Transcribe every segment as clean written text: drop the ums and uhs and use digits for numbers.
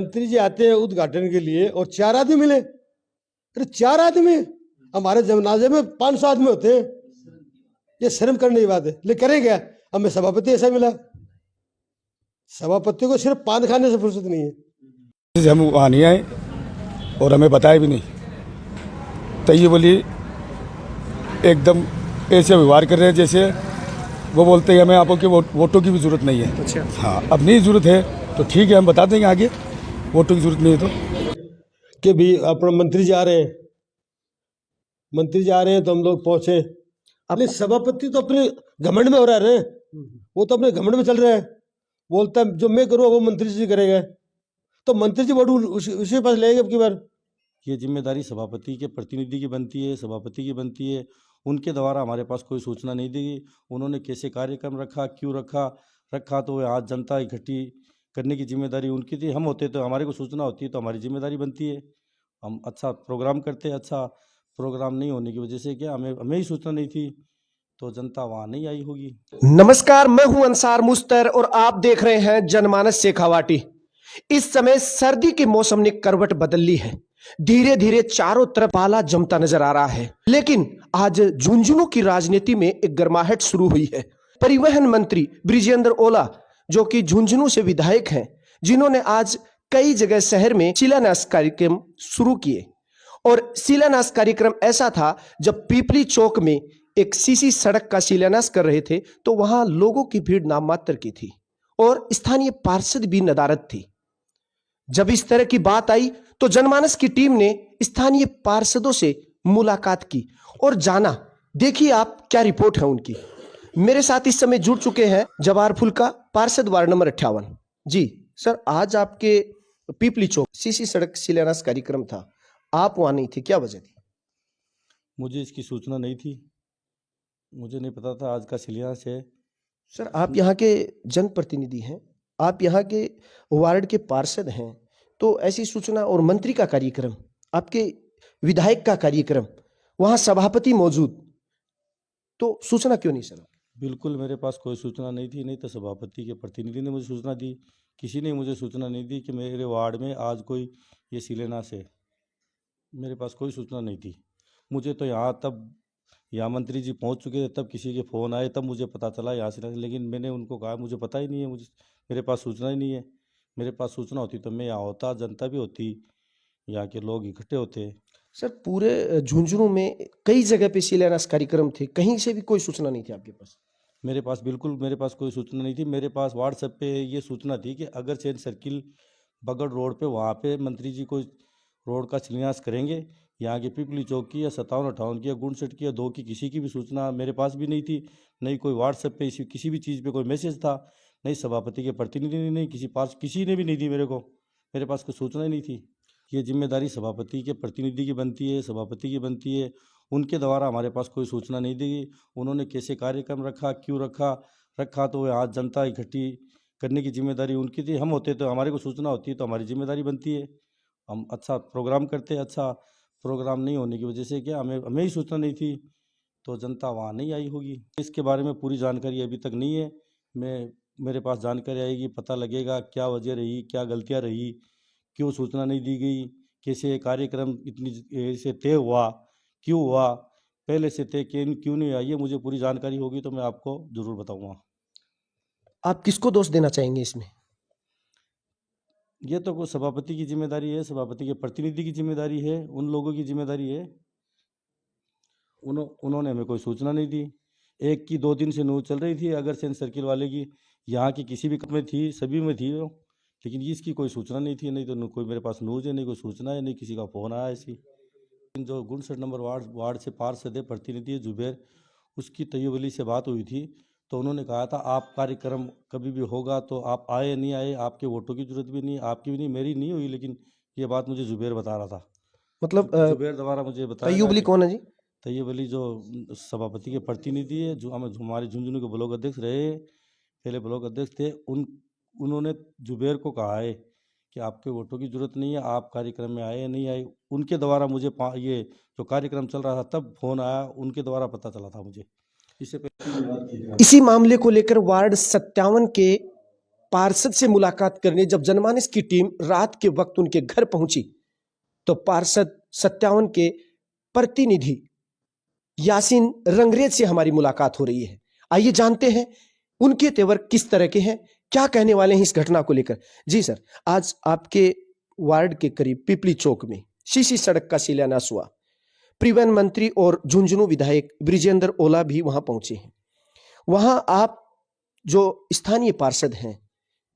मंत्री जी आते हैं उद्घाटन के लिए और 4 आदमी मिले। अरे 4 आदमी, हमारे जनाजे में 500 आदमी होते हैं। ये शर्म करने की बात है। लेकिन करें क्या, हमें सभापति ऐसा मिला। सभापति को सिर्फ पान खाने से फुर्सत नहीं है। हम वहाँ नहीं आए और हमें बताया भी नहीं। तो ये बोली एकदम ऐसे व्यवहार कर रहे हैं जैसे वो बोलते हैं हमें आपको वोटों की भी जरूरत नहीं है। अच्छा, हाँ, अब नहीं जरूरत है तो ठीक है, हम बता देंगे आगे वोटों की जरूरत नहीं है तो। कि भी अपने मंत्री जी आ रहे हैं, मंत्री जी आ रहे हैं तो हम लोग पहुंचे। अपने सभापति तो अपने घमंड में हो रहे हैं, वो तो अपने घमंड में चल रहे हैं। बोलता है जो मैं करूँ वो मंत्री जी करेगा, तो मंत्री जी वोट उसी पास लेंगे अब की बार। ये जिम्मेदारी सभापति के प्रतिनिधि की बनती है, सभापति की बनती है। उनके द्वारा हमारे पास कोई सूचना नहीं दी गई। उन्होंने कैसे कार्यक्रम रखा, क्यों रखा तो आज जनता इकट्ठी करने की जिम्मेदारी उनकी थी। हम होते तो हमारे को सूचना होती है तो हमारी जिम्मेदारी बनती है। हम अच्छा प्रोग्राम करते, अच्छा प्रोग्राम नहीं होने की वजह से क्या हमें ही सूचना नहीं थी तो जनता वहाँ नहीं आई होगी। नमस्कार, मैं हूं अंसार मुस्तर और आप देख रहे हैं जनमानस शेखावाटी। इस समय सर्दी के मौसम ने करवट बदल ली है। धीरे धीरे चारों तरफ पाला जमता नजर आ रहा है। लेकिन आज झुंझुनू की राजनीति में एक गर्माहट शुरू हुई है। परिवहन मंत्री बृजेंद्र ओला, जो कि झुंझुनू से विधायक हैं, जिन्होंने आज कई जगह शहर में शिलान्यास कार्यक्रम शुरू किए। और शिलान्यास कार्यक्रम ऐसा था, जब पीपली चौक में एक सीसी सड़क का शिलान्यास कर रहे थे तो वहां लोगों की भीड़ नाम मात्र की थी और स्थानीय पार्षद भी नदारद थी। जब इस तरह की बात आई तो जनमानस की टीम ने स्थानीय पार्षदों से मुलाकात की और जाना। देखिए आप क्या रिपोर्ट है उनकी। मेरे साथ इस समय जुड़ चुके हैं जवाहर फुल्का, पार्षद वार्ड नंबर 58। जी सर, आज आपके पीपली चौक सीसी सड़क शिलान्यास कार्यक्रम था, आप वहां नहीं थे, क्या वजह थी? मुझे इसकी सूचना नहीं थी, मुझे नहीं पता था आज का शिलान्यास है। सर, आप यहाँ के जनप्रतिनिधि हैं, आप यहाँ के वार्ड के पार्षद हैं, तो ऐसी सूचना और मंत्री का कार्यक्रम, आपके विधायक का कार्यक्रम, वहाँ सभापति मौजूद, तो सूचना क्यों नहीं सर? बिल्कुल मेरे पास कोई सूचना नहीं थी, नहीं तो सभापति के प्रतिनिधि ने मुझे सूचना दी। किसी ने मुझे सूचना नहीं दी कि मेरे वार्ड में आज कोई ये शिलान्यास है। मेरे पास कोई सूचना नहीं थी। मुझे तो यहाँ मंत्री जी पहुँच चुके थे, तब किसी के फ़ोन आए, तब मुझे पता चला यहाँ से। लेकिन मैंने उनको कहा मुझे पता ही नहीं है, मेरे पास सूचना ही नहीं है। मेरे पास सूचना होती तो मैं यहाँ होता, जनता भी होती, यहाँ के लोग इकट्ठे होते। सर, पूरे झुंझुनू में कई जगह पे शिलान्यास कार्यक्रम थे, कहीं से भी कोई सूचना नहीं थी आपके पास? मेरे पास कोई सूचना नहीं थी। मेरे पास व्हाट्सएप पे ये सूचना थी कि अगर चैन सर्किल बगड़ रोड पे वहाँ पे मंत्री जी को रोड का शिलान्यास करेंगे। यहाँ की पीपली चौक की या 57-58 की या गुणसेट की या 2 की किसी की भी सूचना मेरे पास भी नहीं थी। नहीं कोई व्हाट्सएप पे किसी भी चीज़ पे कोई मैसेज था, नहीं सभापति के प्रतिनिधि ने, नहीं किसी ने भी नहीं दी मेरे को। मेरे पास कोई सूचना ही नहीं थी। ये जिम्मेदारी सभापति के प्रतिनिधि की बनती है, सभापति की बनती है। उनके द्वारा हमारे पास कोई सूचना नहीं दी गई। उन्होंने कैसे कार्यक्रम रखा, क्यों रखा तो आज जनता इकट्ठी करने की जिम्मेदारी उनकी थी। हम होते तो हमारे को सूचना होती है तो हमारी जिम्मेदारी बनती है। हम अच्छा प्रोग्राम करते, अच्छा प्रोग्राम नहीं होने की वजह से क्या हमें ही सूचना नहीं थी तो जनता वहाँ नहीं आई होगी। इसके बारे में पूरी जानकारी अभी तक नहीं है। मेरे पास जानकारी आएगी, पता लगेगा क्या वजह रही, क्या गलतियाँ रही, क्यों सूचना नहीं दी गई, कैसे कार्यक्रम इतनी से तय हुआ, क्यों हुआ, पहले से तय क्यों नहीं हुआ। ये मुझे पूरी जानकारी होगी तो मैं आपको ज़रूर बताऊँगा। आप किसको दोष देना चाहेंगे इसमें? ये तो कोई सभापति की जिम्मेदारी है, सभापति के प्रतिनिधि की जिम्मेदारी है, उन लोगों की जिम्मेदारी है। उन्होंने हमें कोई सूचना नहीं दी। 1 की 2 दिन से न्यूज़ चल रही थी अगर सेन सर्किल वाले की, यहाँ की किसी भी में थी, सभी में थी वो, लेकिन इसकी कोई सूचना नहीं थी। नहीं तो कोई मेरे पास न्यूज़ है, नहीं कोई सूचना है, नहीं किसी का फ़ोन आया ऐसी। जो गुणसेट नंबर वार्ड से पार्षद है, प्रतिनिधि है जुबैर, उसकी तैयब अली से बात हुई थी तो उन्होंने कहा था आप कार्यक्रम कभी भी होगा तो आप आए, नहीं आए, आपके वोटों की जरूरत भी नहीं, आपकी भी नहीं, मेरी नहीं हुई। लेकिन ये बात मुझे जुबैर बता रहा था, मतलब जुबैर द्वारा मुझे बताया। तैयब अली कौन है जी? तैयब अली जो सभापति के प्रतिनिधि है, जो हमारे झुंझुनू के ब्लॉक अध्यक्ष रहे, पहले ब्लॉक अध्यक्ष थे। उन्होंने जुबैर को कहा है कि आपके वोटों की जरूरत नहीं है, आप कार्यक्रम में आए नहीं आए। उनके द्वारा मुझे ये जो कार्यक्रम चल रहा था तब फोन आया, उनके द्वारा पता चला था मुझे। इससे पहले इसी मामले को लेकर वार्ड 57 के पार्षद से मुलाकात करने जब जनमानस की टीम रात के वक्त उनके घर पहुंची तो पार्षद 57 के प्रतिनिधि यासीन रंगरेज से हमारी मुलाकात हो रही है। आइए जानते हैं उनके तेवर किस तरह के हैं, क्या कहने वाले हैं इस घटना को लेकर। जी सर, आज आपके वार्ड के करीब पिपली चौक में सीसी सड़क का शिलान्यास हुआ। परिवहन मंत्री और झुंझुनू विधायक ब्रिजेंद्र ओला भी वहां पहुंचे हैं। वहां आप जो स्थानीय पार्षद हैं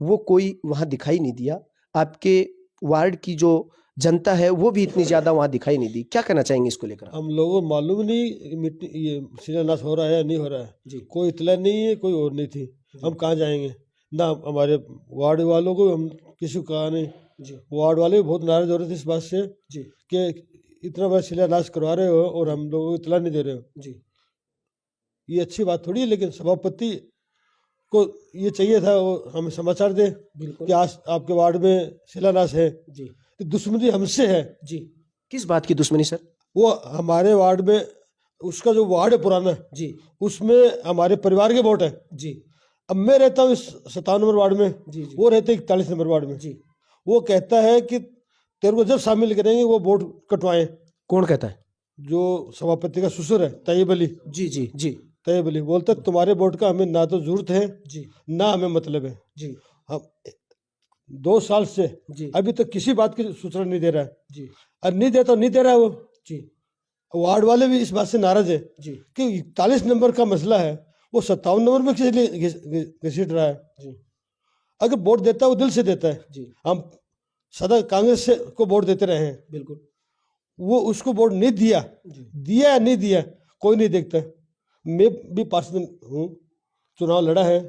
वो कोई वहां दिखाई नहीं दिया। आपके वार्ड की जो जनता है वो भी इतनी ज्यादा वहां दिखाई नहीं दी। क्या कहना चाहेंगे इसको लेकर? हम लोगों को मालूम नहीं मिट्टी ये शिलान्यास हो रहा है या नहीं हो रहा है जी। कोई इतला नहीं है, कोई और नहीं थी। हम कहाँ जाएंगे ना, हमारे वार्ड वालों को हम किसी को कहा नहीं जी। वार्ड वाले भी बहुत नाराज हो रहे थे इस बात से जी। कि इतना बड़ा शिलान्यास करवा रहे हो और हम लोगों को इतला नहीं दे रहे हो। जी। ये अच्छी बात थोड़ी है, लेकिन सभापति को ये चाहिए था वो हमें समाचार दे बिल्कुल। कि आज आपके वार्ड में शिलान्यास है। जी। तो दुश्मनी हमसे है। जी। किस बात की दुश्मनी सर? वो हमारे वार्ड में उसका जो वार्ड है पुराना जी। उसमें हमारे परिवार के वोट है। जी। अब मैं रहता हूँ इस 57 नंबर वार्ड में, जी। जी। वो रहते 41 नंबर वार्ड में। जी। वो कहता है कि तेरे को जब शामिल करेंगे वो वोट कटवाएं। कौन कहता है? जो सभापति का ससुर है तैयब अली। जी। जी। जी। तैयब अली बोलता तुम्हारे वोट का हमें ना तो जरूरत है जी। ना हमें मतलब है। जी। हम 2 साल से जी। अभी तक किसी बात की सूचना नहीं दे रहा है। जी। और नहीं देता नहीं दे रहा है वो। जी। वार्ड वाले भी इस बात से नाराज है जी। कि 41 नंबर का मसला है वो 57 नंबर में किस लिए घसीट रहा है। जी। अगर वोट देता है वो दिल से देता है। जी। हम सदा कांग्रेस से को वोट देते रहे हैं, बिल्कुल। वो उसको वोट नहीं दिया। जी। दिया या नहीं दिया कोई नहीं देखता। मैं भी पार्षद हूँ, चुनाव लड़ा है,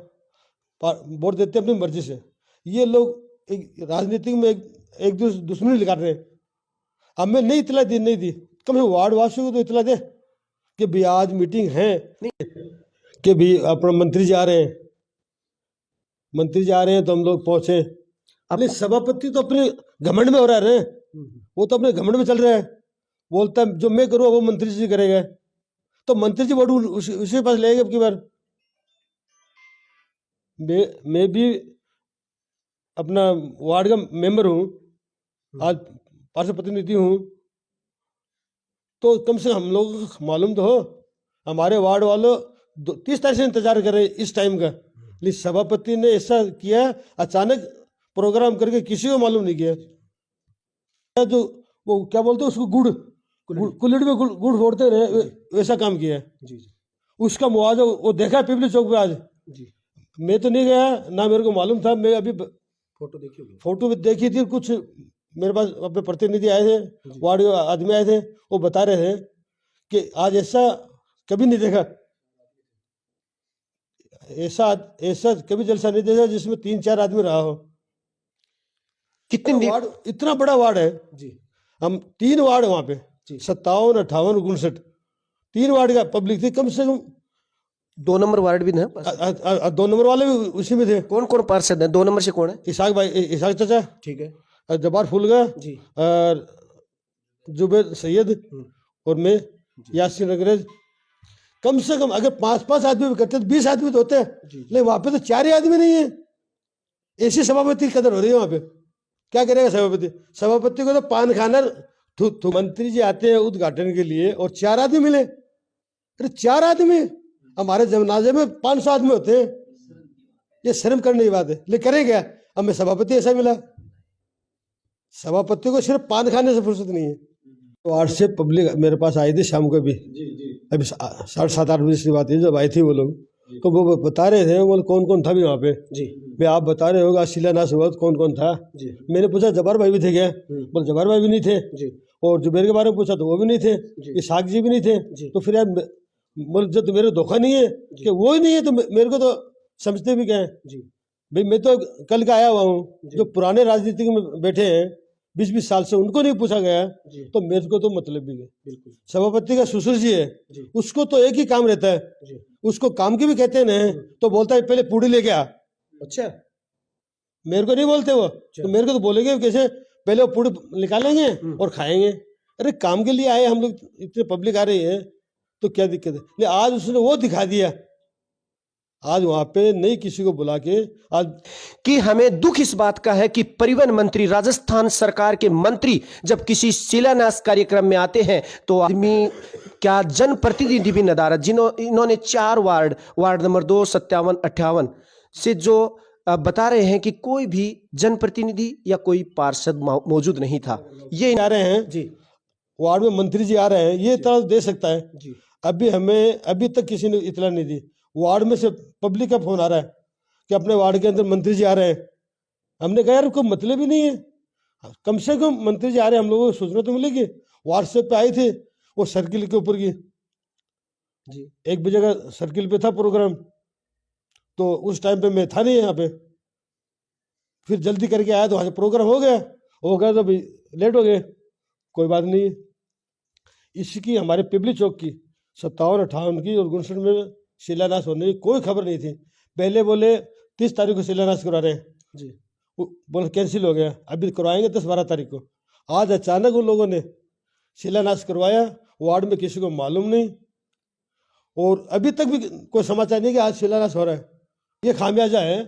वोट देते अपनी मर्जी से। ये लोग एक राजनीति में एक दुश्मनी निकाल रहे हैं। हमें नहीं इतला दी, नहीं दी, कम से कम वार्ड वासियों को तो इतला दे कि भी आज मीटिंग है कि भी अपना मंत्री जा रहे हैं, मंत्री जा रहे हैं तो हम लोग पहुंचे। अपने सभापति तो अपने घमंड में हो रहा है, वो तो अपने घमंड में चल रहा है। बोलता है जो मैं करूँ वो मंत्री जी करेगा, तो मंत्री जी वोट उसी के पास लेंगे। अब की बार मैं भी अपना वार्ड का मेंबर हूँ, आज पार्षद प्रतिनिधि हूँ, तो कम से कम हम लोगों को मालूम तो हो। हमारे वार्ड वालों 30 तारीख से इंतजार कर रहे इस टाइम का, लेकिन सभापति ने ऐसा किया अचानक प्रोग्राम करके, किसी को मालूम नहीं किया। जो वो क्या बोलते हैं उसको कुल्हड़ी में गुड़ फोड़ते रहे, वैसा काम किया। जी। उसका मुआवजा वो देखा है पिपली चौक पे आज। जी। मैं तो नहीं गया ना, मेरे को मालूम था। मैं अभी फोटो देखी होगी। फोटो भी देखी थी, कुछ मेरे पास अपने प्रतिनिधि आए थे, वार्ड के आदमी आए थे, वो बता रहे थे कि आज ऐसा कभी नहीं देखा, ऐसा कभी जलसा नहीं देखा जिसमें 3-4 आदमी रहा हो। कितने वार्ड इतना बड़ा वार्ड है जी। हम 3 वार्ड वहाँ पे 57, 58, 59 3 वार्ड का पब्लिक थी। कम से कम 2 नंबर वार्ड भी है। 2 नंबर वाले भी उसी में थे। कौन कौन पार्षद है? 2 नंबर से कौन है? इसाक भाई, इसाक चाचा, ठीक है, जब्बार फुलगा जी, और जुबैर सैयद और मैं यासीन रंगरेज। कम से कम अगर 5-5 आदमी भी करते तो 20 आदमी तो होते हैं, लेकिन वहां पे तो 4 ही आदमी नहीं है। ऐसी सभापति की कदर हो रही है वहां पे। क्या करेगा सभापति? सभापति को तो पान खाना मंत्री जी आते हैं उद्घाटन के लिए और 4 आदमी मिले। अरे 4 आदमी, हमारे जनाजे में 500 आदमी होते हैं। ये शर्म करने की बात है, लेकिन करें क्या? हमें सभापति ऐसा मिला। सभापति को सिर्फ पान खाने से फुर्सत नहीं है। तो 8 से पब्लिक मेरे पास आई थी शाम को भी, अभी 7:30-8 बजे की बात है जब आई थी वो लोग। तो वो बता रहे थे बोले कौन कौन था भी वहाँ पे जी। मैं आप बता रहे होगा शिलान्यास हुआ तो कौन कौन था जी। मैंने पूछा जब्बार भाई भी थे क्या? बोले जब्बार भाई भी नहीं थे जी। और जुबैर के बारे में पूछा तो वो भी नहीं थे, इसाक जी भी नहीं थे जी। तो फिर यार बोले जब तो मेरे धोखा नहीं है कि वो ही नहीं है तो मेरे को तो समझते भी क्या है जी। भाई मैं तो कल का आया हुआ हूँ, जो पुराने राजनीतिक में बैठे हैं 20-20 साल से, उनको नहीं पूछा गया तो मेरे को तो मतलब भी है। सभापति का ससुर जी है, उसको तो एक ही काम रहता है, उसको काम की भी कहते हैं ना, तो बोलता है पहले पूड़ी लेके आ। अच्छा, मेरे को नहीं बोलते वो, तो मेरे को तो बोलेंगे कैसे, पहले वो पूड़ी निकालेंगे और खाएंगे। अरे काम के लिए आए हम लोग, इतने पब्लिक आ रही है तो क्या दिक्कत है? लेकिन आज उसने वो दिखा दिया, आज वहाँ पे नहीं किसी को बुला के आज कि हमें दुख इस बात का है कि परिवहन मंत्री, राजस्थान सरकार के मंत्री जब किसी शिलान्यास कार्यक्रम में आते हैं तो आदमी क्या जनप्रतिनिधि भी नदारद, इन्होंने 4 वार्ड नंबर 2, 57, 58 से जो बता रहे हैं कि कोई भी जनप्रतिनिधि या कोई पार्षद मौजूद नहीं था। ये आ रहे हैं जी वार्ड में मंत्री जी आ रहे हैं, ये इतना दे सकता है। जी अभी तक किसी ने इतला नहीं दी। वार्ड में से पब्लिक का फोन आ रहा है कि अपने वार्ड के अंदर मंत्री जी आ रहे हैं। हमने कहा यार कोई मतलब ही नहीं है, कम से कम मंत्री जी आ रहे हैं, हम लोगों को सूचना तो मिलेगी। व्हाट्सएप पे आए थे वो सर्किल के ऊपर की जी 1 बजे का सर्किल पे था प्रोग्राम, तो उस टाइम पे मैं था नहीं यहाँ पे। फिर जल्दी करके आया तो वहाँ से प्रोग्राम हो गया तो भाई लेट हो गए, कोई बात नहीं। इसकी हमारे पिपली चौक की 57, 58 की और गुनसट में शिलान्यास होने की कोई खबर नहीं थी। पहले बोले 30 तारीख को शिलान्यास करा रहे हैं जी, बोले कैंसिल हो गया, अभी करवाएंगे 10-12 तारीख को। आज अचानक उन लोगों ने शिलान्यास करवाया, वार्ड में किसी को मालूम नहीं और अभी तक भी कोई समाचार नहीं कि आज शिलान्यास हो रहा है। ये खामियाजा है।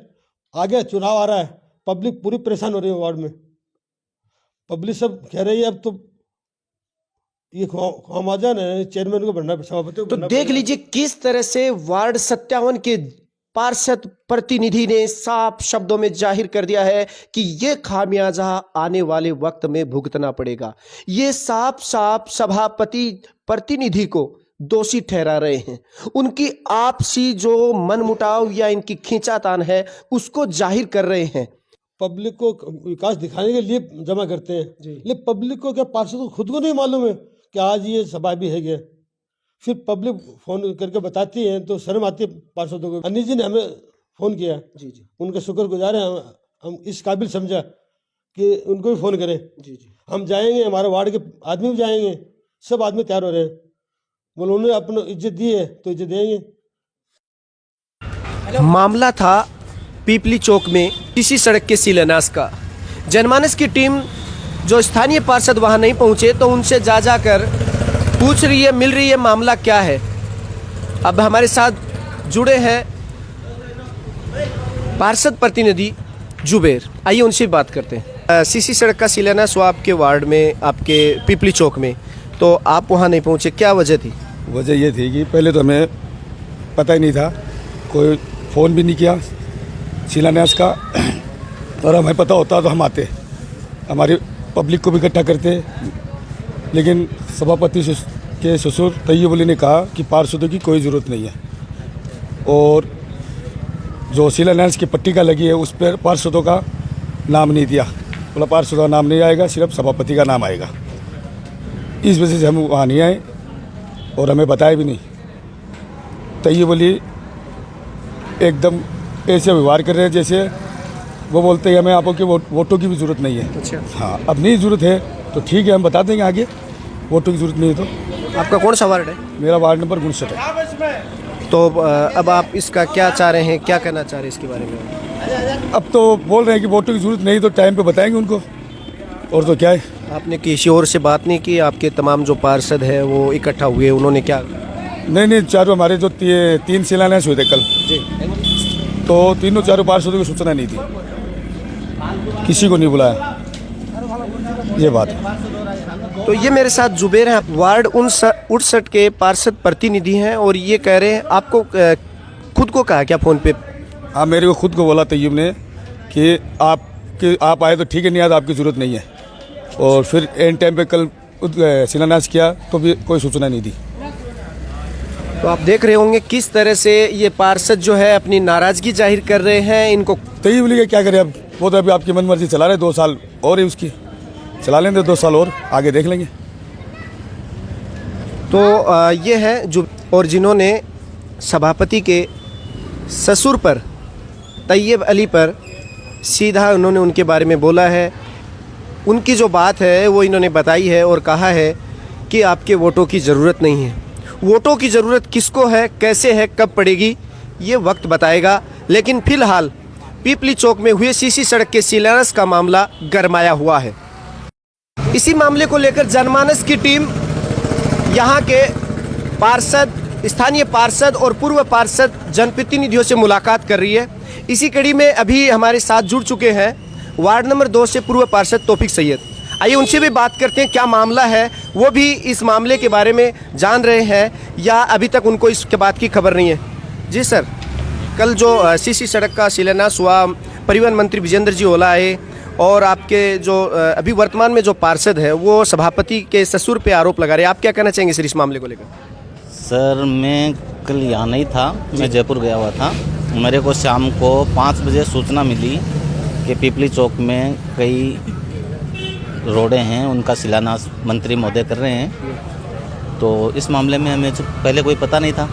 आगे चुनाव आ रहा है, पब्लिक पूरी परेशान हो रही है वार्ड में। पब्लिक सब कह रही है अब तो ये खामियाजा है, चेयरमैन को बनना, सभापति को तो बनना देख पड़ेगा। लीजिए किस तरह से वार्ड 57 के पार्षद प्रतिनिधि ने साफ शब्दों में जाहिर कर दिया है कि ये खामियाजा आने वाले वक्त में भुगतना पड़ेगा। ये साफ साफ सभापति प्रतिनिधि को दोषी ठहरा रहे हैं। उनकी आपसी जो मनमुटाव या इनकी खींचातान है उसको जाहिर कर रहे हैं। पब्लिक को विकास दिखाने के लिए जमा करते हैं, लेकिन पब्लिक को क्या, पार्षद को खुद को नहीं मालूम है कि आज ये सभा भी है क्या। फिर पब्लिक फोन करके बताती है तो शर्म आती है पार्षदों को। अनिल जी ने हमें फोन किया, जी जी उनका शुक्रगुजार है। हम इस काबिल समझा कि उनको भी फोन करें। जी जी हम जाएंगे, हमारे वार्ड के आदमी भी जाएंगे, सब आदमी तैयार हो रहे हैं। बोले उन्होंने अपनी इज्जत दी है तो इज्जत देंगे। मामला था पीपली चौक में इसी सड़क के शिलान्यास का। जनमानस की टीम जो स्थानीय पार्षद वहां नहीं पहुंचे तो उनसे जा जाकर पूछ रही है, मिल रही है मामला क्या है। अब हमारे साथ जुड़े हैं पार्षद प्रतिनिधि जुबेर, आइए उनसे बात करते हैं। सीसी सड़क का शिलान्यास हुआ आपके वार्ड में, आपके पीपली चौक में, तो आप वहां नहीं पहुंचे, क्या वजह थी? वजह ये थी कि पहले तो हमें पता ही नहीं था, कोई फ़ोन भी नहीं किया शिलान्यास का, और हमें पता होता तो हम आते, हमारी पब्लिक को भी इकट्ठा करते। लेकिन सभापति के ससुर तैयब अली ने कहा कि पार्षदों की कोई ज़रूरत नहीं है, और जो शिलान्यास की पट्टिका लगी है उस पर पार्षदों का नाम नहीं दिया। बोला पार्षदों का नाम नहीं आएगा, सिर्फ सभापति का नाम आएगा। इस वजह से हम वहाँ नहीं आए और हमें बताया भी नहीं। तैयब अली एकदम ऐसे व्यवहार कर रहे हैं जैसे वो बोलते हैं हमें आपको वोटों की भी ज़रूरत नहीं है। अच्छा, हाँ, अब नहीं ज़रूरत है तो ठीक है, हम बता देंगे आगे, वोटों की ज़रूरत नहीं है तो। आपका कौन सा वार्ड है? मेरा वार्ड नंबर 59 है। तो अब आप इसका क्या चाह रहे हैं, क्या कहना चाह रहे हैं इसके बारे में? अब तो बोल रहे हैं कि वोटों की ज़रूरत नहीं, तो टाइम पे बताएंगे उनको, और तो क्या है। आपने किसी और से बात नहीं की? आपके तमाम जो पार्षद हैं वो इकट्ठा हुए, उन्होंने क्या? नहीं, चारों हमारे जो 3 शिलान्यास हुए थे कल, जी, तो चारों पार्षदों की सूचना नहीं थी, किसी को नहीं बुलाया, ये बात है। तो ये मेरे साथ जुबेर हैं, वार्ड 59 के पार्षद प्रतिनिधि हैं, और ये कह रहे हैं आपको खुद को कहा क्या फ़ोन पे? हाँ, मेरे को खुद को बोला तैयब ने कि आप आए तो ठीक है, नहीं आए तो आपकी ज़रूरत नहीं है। और फिर एंड टाइम पे कल शिलान्यास किया तो भी कोई सूचना नहीं दी। तो आप देख रहे होंगे किस तरह से ये पार्षद जो है अपनी नाराज़गी जाहिर कर रहे हैं। इनको तैयब अली क्या करें, अब वो तो अभी आपकी मन मर्जी चला रहे, 2 साल और है उसकी, चला लेंगे 2 साल और, आगे देख लेंगे। तो ये है जो, और जिन्होंने सभापति के ससुर पर, तैयब अली पर सीधा उन्होंने उनके बारे में बोला है। उनकी जो बात है वो इन्होंने बताई है और कहा है कि आपके वोटों की ज़रूरत नहीं है। वोटों की ज़रूरत किसको है, कैसे है, कब पड़ेगी, ये वक्त बताएगा। लेकिन फिलहाल पीपली चौक में हुए सीसी सड़क के शिलान्यास का मामला गरमाया हुआ है। इसी मामले को लेकर जनमानस की टीम यहाँ के पार्षद, स्थानीय पार्षद और पूर्व पार्षद जनप्रतिनिधियों से मुलाकात कर रही है। इसी कड़ी में अभी हमारे साथ जुड़ चुके हैं वार्ड नंबर 2 से पूर्व पार्षद तौफीक सैयद। आइए उनसे भी बात करते हैं, क्या मामला है, वो भी इस मामले के बारे में जान रहे हैं या अभी तक उनको इसके बात की खबर नहीं है। जी सर, कल जो सीसी सड़क का शिलान्यास हुआ, परिवहन मंत्री विजेंद्र जी ओला आए और आपके जो अभी वर्तमान में जो पार्षद है वो सभापति के ससुर पे आरोप लगा रहे हैं, आप क्या कहना चाहेंगे सर इस मामले को लेकर? सर मैं कल यहाँ नहीं था, मैं जयपुर गया हुआ था। मेरे को शाम को 5 बजे सूचना मिली कि पिपली चौक में कई रोडें हैं, उनका शिलान्यास मंत्री महोदय कर रहे हैं। तो इस मामले में हमें पहले कोई पता नहीं था।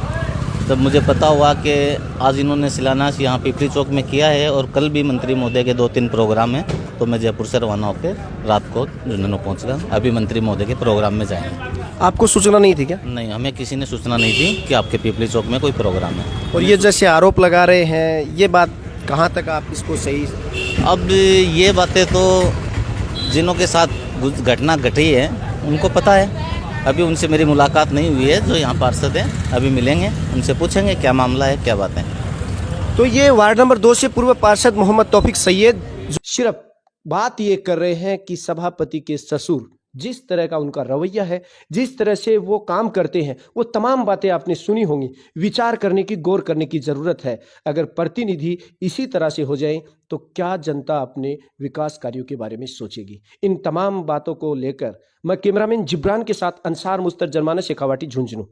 तब मुझे पता हुआ कि आज इन्होंने शिलान्यास यहाँ पिपली चौक में किया है और कल भी मंत्री महोदय के 2-3 प्रोग्राम हैं। तो मैं जयपुर से रवाना होकर रात को झुंझुनू पहुँच गया। अभी मंत्री महोदय के प्रोग्राम में जाएंगे। आपको सूचना नहीं थी क्या? नहीं, हमें किसी ने सूचना नहीं थी कि आपके पिपली चौक में कोई प्रोग्राम है। और ये जैसे आरोप लगा रहे हैं, ये बात कहाँ तक आप इसको सही? अब ये बातें तो जिनों के साथ घटना घटी है उनको पता है। अभी उनसे मेरी मुलाकात नहीं हुई है, जो यहाँ पार्षद हैं। अभी मिलेंगे, उनसे पूछेंगे क्या मामला है, क्या बात है। तो ये वार्ड नंबर 2 से पूर्व पार्षद मोहम्मद तौफीक सैयद सिर्फ बात ये कर रहे हैं कि सभापति के ससुर जिस तरह का उनका रवैया है, जिस तरह से वो काम करते हैं, वो तमाम बातें आपने सुनी होंगी। विचार करने की, गौर करने की ज़रूरत है। अगर प्रतिनिधि इसी तरह से हो जाए तो क्या जनता अपने विकास कार्यों के बारे में सोचेगी? इन तमाम बातों को लेकर मैं कैमरामैन जिब्रान के साथ अंसार मुस्तर, जनमानस शेखावाटी, झुंझुनू।